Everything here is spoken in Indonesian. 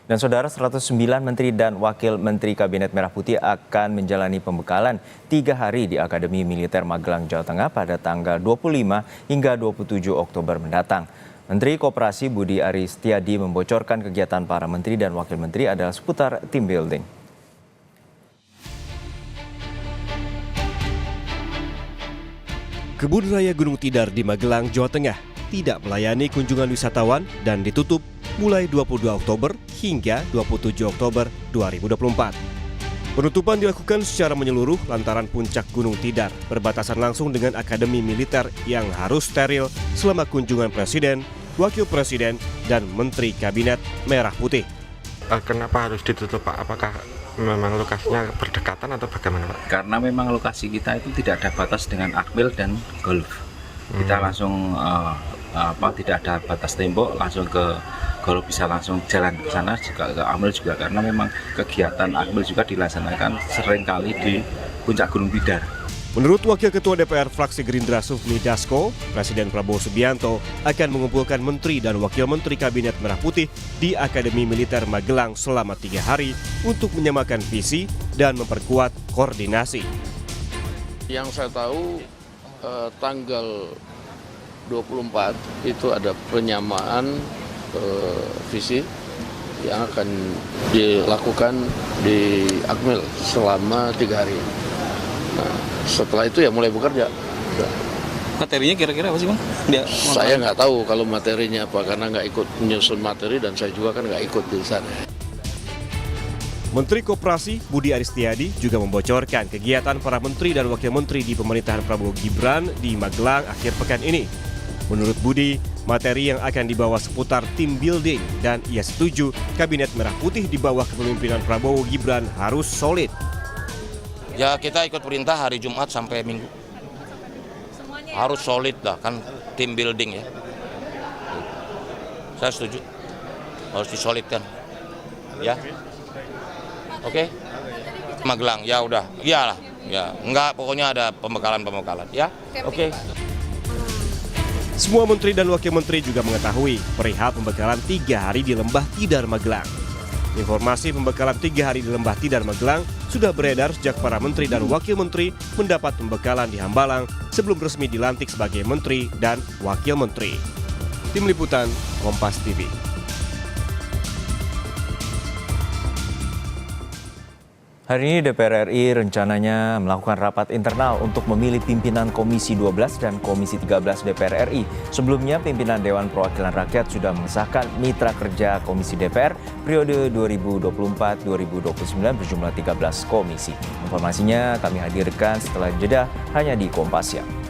Dan saudara, 109 Menteri dan Wakil Menteri Kabinet Merah Putih akan menjalani pembekalan 3 hari di Akademi Militer Magelang, Jawa Tengah pada tanggal 25 hingga 27 Oktober mendatang. Menteri Koperasi Budi Aris Setiadi membocorkan kegiatan para menteri dan wakil menteri adalah seputar team building. Kebun Raya Gunung Tidar di Magelang, Jawa Tengah tidak melayani kunjungan wisatawan dan ditutup mulai 22 Oktober hingga 27 Oktober 2024. Penutupan dilakukan secara menyeluruh lantaran puncak Gunung Tidar berbatasan langsung dengan Akademi Militer yang harus steril selama kunjungan Presiden, Wakil Presiden, dan Menteri Kabinet Merah Putih. Kenapa harus ditutup, Pak? Apakah memang lokasinya berdekatan atau bagaimana, Pak? Karena memang lokasi kita itu tidak ada batas dengan akmil dan golf. Kita langsung tidak ada batas tembok, langsung ke golf, bisa langsung jalan ke sana, juga ke akmil juga, karena memang kegiatan akmil juga dilaksanakan seringkali di puncak Gunung Tidar. Menurut Wakil Ketua DPR fraksi Gerindra Sufmi Dasko, Presiden Prabowo Subianto akan mengumpulkan Menteri dan Wakil Menteri Kabinet Merah Putih di Akademi Militer Magelang selama 3 hari untuk menyamakan visi dan memperkuat koordinasi. Yang saya tahu tanggal 24 itu ada penyamaan visi yang akan dilakukan di Akmil selama 3 hari. Nah, setelah itu ya mulai bekerja. Materinya kira-kira apa sih, Bang? Saya nggak tahu kalau materinya apa, karena nggak ikut menyusun materi dan saya juga kan nggak ikut di sana. Menteri Koperasi Budi Aris Setiadi juga membocorkan kegiatan para menteri dan wakil menteri di pemerintahan Prabowo Gibran di Magelang akhir pekan ini. Menurut Budi, materi yang akan dibawa seputar team building dan ia setuju Kabinet Merah Putih di bawah kepemimpinan Prabowo Gibran harus solid. Ya, kita ikut perintah hari Jumat sampai Minggu. Harus solid lah, kan team building ya. Saya setuju. Harus disolidkan. Ya. Oke. Magelang, ya udah. Iyalah. Ya, enggak, pokoknya ada pembekalan ya. Oke. Semua menteri dan wakil menteri juga mengetahui perihal pembekalan 3 hari di Lembah Tidar Magelang. Informasi pembekalan 3 hari di Lembah Tidar Magelang sudah beredar sejak para menteri dan wakil menteri mendapat pembekalan di Hambalang sebelum resmi dilantik sebagai menteri dan wakil menteri. Tim Liputan, Kompas TV. Hari ini DPR RI rencananya melakukan rapat internal untuk memilih pimpinan Komisi 12 dan Komisi 13 DPR RI. Sebelumnya, pimpinan Dewan Perwakilan Rakyat sudah mengesahkan mitra kerja Komisi DPR periode 2024-2029 berjumlah 13 komisi. Informasinya kami hadirkan setelah jeda hanya di Kompas Siang.